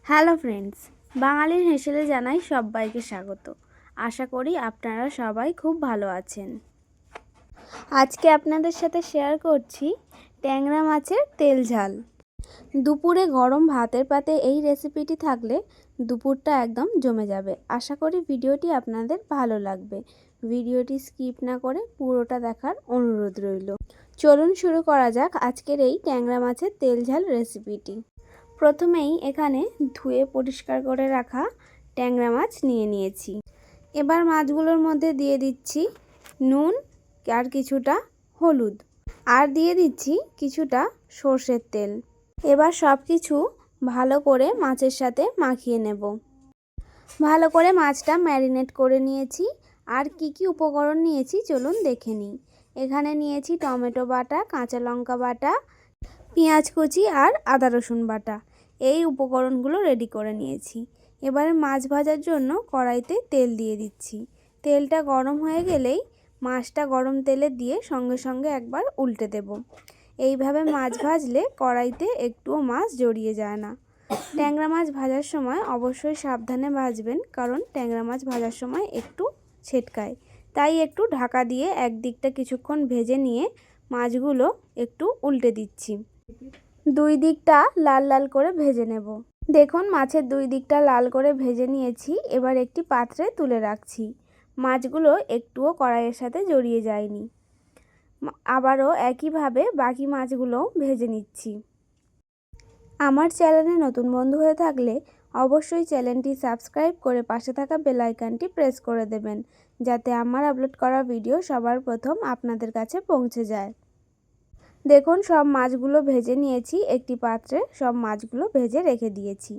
Hello friends, বাঙালির হেসেলে জানাই সবাইকে স্বাগত। আশা করি আপনারা সবাই খুব ভালো আছেন। আজকে আপনাদের সাথে শেয়ার করছি ট্যাংরা মাছের তেল ঝাল। দুপুরে গরম ভাতের পাতে এই রেসিপিটি থাকলে দুপুরটা একদম জমে যাবে। আশা করি ভিডিওটি আপনাদের ভালো লাগবে। ভিডিওটি স্কিপ না করে পুরোটা দেখার অনুরোধ রইল। চলুন শুরু করা যাক আজকের এই ট্যাংরা মাছের তেল ঝাল রেসিপিটি। প্রথমেই এখানে ধুয়ে পরিষ্কার করে রাখা ট্যাংরা মাছ নিয়ে নিয়েছি। এবার মাছগুলোর মধ্যে দিয়ে দিচ্ছি নুন আর কিছুটা হলুদ, আর দিয়ে দিচ্ছি কিছুটা সর্ষের তেল। এবার সব কিছু ভালো করে মাছের সাথে মাখিয়ে নেব। ভালো করে মাছটা ম্যারিনেট করে নিয়েছি। আর কি কি উপকরণ নিয়েছি চলুন দেখে নিই। এখানে নিয়েছি টমেটো বাটা, কাঁচা লঙ্কা বাটা, পেঁয়াজ কুচি আর আদা রসুন বাটা। এই উপকরণগুলো রেডি করে নিয়েছি। এবারে মাছ ভাজার জন্য কড়াইতে তেল দিয়ে দিচ্ছি। তেলটা গরম হয়ে গেলেই মাছটা গরম তেলে দিয়ে সঙ্গে সঙ্গে একবার উল্টে দেব। এইভাবে মাছ ভাজলে কড়াইতে একটুও মাছ জড়িয়ে যায় না। ট্যাংরা মাছ ভাজার সময় অবশ্যই সাবধানে ভাজবেন, কারণ ট্যাংরা মাছ ভাজার সময় একটু ছেটকায়। তাই একটু ঢাকা দিয়ে একদিকটা কিছুক্ষণ ভেজে নিয়ে মাছগুলো একটু উল্টে দিচ্ছি। দুই দিকটা লাল লাল করে ভেজে নেব। দেখুন মাছের দুই দিকটা লাল করে ভেজে নিয়েছি। এবার একটি পাত্রে তুলে রাখছি। মাছগুলো একটুও কড়াইয়ের সাথে জড়িয়ে যায়নি। আবারও একইভাবে বাকি মাছগুলো ভেজে নিচ্ছি। আমার চ্যানেলে নতুন বন্ধু হয়ে থাকলে অবশ্যই চ্যানেলটি সাবস্ক্রাইব করে পাশে থাকা বেল আইকনটি প্রেস করে দেবেন, যাতে আমার আপলোড করা ভিডিও সবার প্রথম আপনাদের কাছে পৌঁছে যায়। দেখুন সব মাছগুলো ভেজে নিয়েছি। একটি পাত্রে সব মাছগুলো ভেজে রেখে দিয়েছি।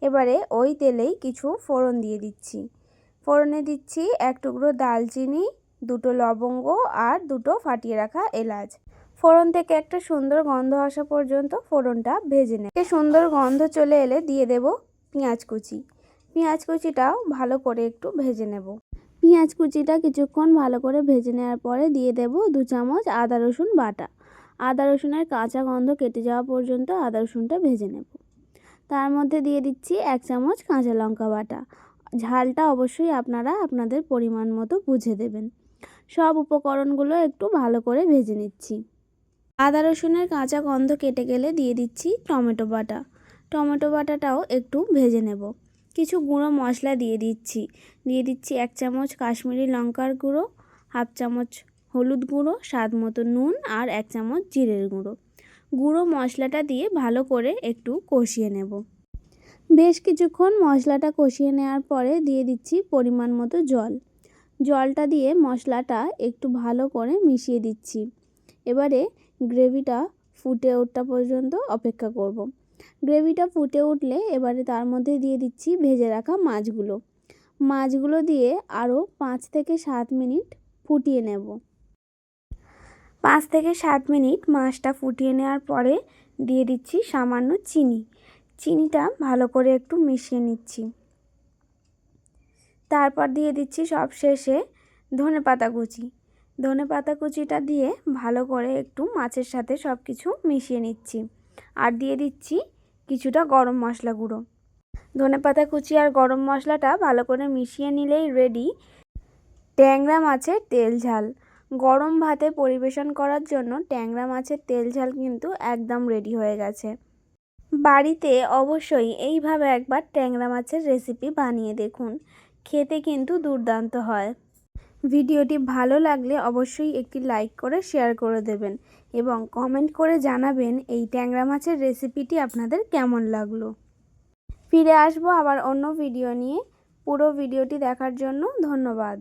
এবারে ওই তেলেই কিছু ফোড়ন দিয়ে দিচ্ছি। ফোড়নে দিচ্ছি এক টুকরো দালচিনি, দুটো লবঙ্গ আর দুটো ফাটিয়ে রাখা এলাচ। ফোড়ন থেকে একটা সুন্দর গন্ধ আসা পর্যন্ত ফোড়নটা ভেজে নেব। সুন্দর গন্ধ চলে এলে দিয়ে দেব পেঁয়াজ কুচি। পেঁয়াজ কুচিটাও ভালো করে একটু ভেজে নেব। পেঁয়াজ কুচিটা কিছুক্ষণ ভালো করে ভেজে নেওয়ার পরে দিয়ে দেব 2 চামচ আদা রসুন বাটা। আদা রসুনের কাঁচা গন্ধ কেটে যাওয়া পর্যন্ত আদা রসুনটা ভেজে নেব। তার মধ্যে দিয়ে দিচ্ছি 1 চামচ কাঁচা লঙ্কা বাটা। ঝালটা অবশ্যই আপনারা আপনাদের পরিমাণ মতো বুঝে দেবেন। সব উপকরণগুলো একটু ভালো করে ভেজে নিচ্ছি। আদা রসুনের কাঁচা গন্ধ কেটে গেলে দিয়ে দিচ্ছি টমেটো বাটা। টমেটো বাটাটাও একটু ভেজে নেব। কিছু গুঁড়ো মশলা দিয়ে দিচ্ছি। 1 চামচ কাশ্মীরি লঙ্কার গুঁড়ো, 1/2 চামচ হলুদ গুঁড়ো, স্বাদ মতো নুন আর 1 চামচ জিরের গুঁড়ো। গুঁড়ো মশলাটা দিয়ে ভালো করে একটু কষিয়ে নেব। বেশ কিছুক্ষণ মশলাটা কষিয়ে নেওয়ার পরে দিয়ে দিচ্ছি পরিমাণ মতো জল। জলটা দিয়ে মশলাটা একটু ভালো করে মিশিয়ে দিচ্ছি। এবারে গ্রেভিটা ফুটে ওঠা পর্যন্ত অপেক্ষা করব। গ্রেভিটা ফুটে উঠলে এবারে তার মধ্যে দিয়ে দিচ্ছি ভেজে রাখা মাছগুলো। মাছগুলো দিয়ে আরও 5 থেকে 7 মিনিট ফুটিয়ে নেব। 5 থেকে 7 মিনিট মাছটা ফুটিয়ে নেওয়ার পরে দিয়ে দিচ্ছি সামান্য চিনি। চিনিটা ভালো করে একটু মিশিয়ে নিচ্ছি। তারপর দিয়ে দিচ্ছি সবশেষে ধনেপাতা কুচি। ধনেপাতা কুচিটা দিয়ে ভালো করে একটু মাছের সাথে সব কিছু মিশিয়ে নিচ্ছি। আর দিয়ে দিচ্ছি কিছুটা গরম মশলা গুঁড়ো। ধনেপাতা কুচি আর গরম মশলাটা ভালো করে মিশিয়ে নিলেই রেডি ট্যাংরা মাছের তেল ঝাল। গরম ভাতে পরিবেশন করার জন্য ট্যাংরা মাছের তেল ঝাল কিন্তু একদম রেডি হয়ে গেছে। বাড়িতে অবশ্যই এইভাবে একবার ট্যাংরা মাছের রেসিপি বানিয়ে দেখুন, খেতে কিন্তু দুর্দান্ত হয়। ভিডিওটি ভালো লাগলে অবশ্যই একটি লাইক করে শেয়ার করে দেবেন এবং কমেন্ট করে জানাবেন এই ট্যাংরা মাছের রেসিপিটি আপনাদের কেমন লাগলো। ফিরে আসবো আবার অন্য ভিডিও নিয়ে। পুরো ভিডিওটি দেখার জন্য ধন্যবাদ।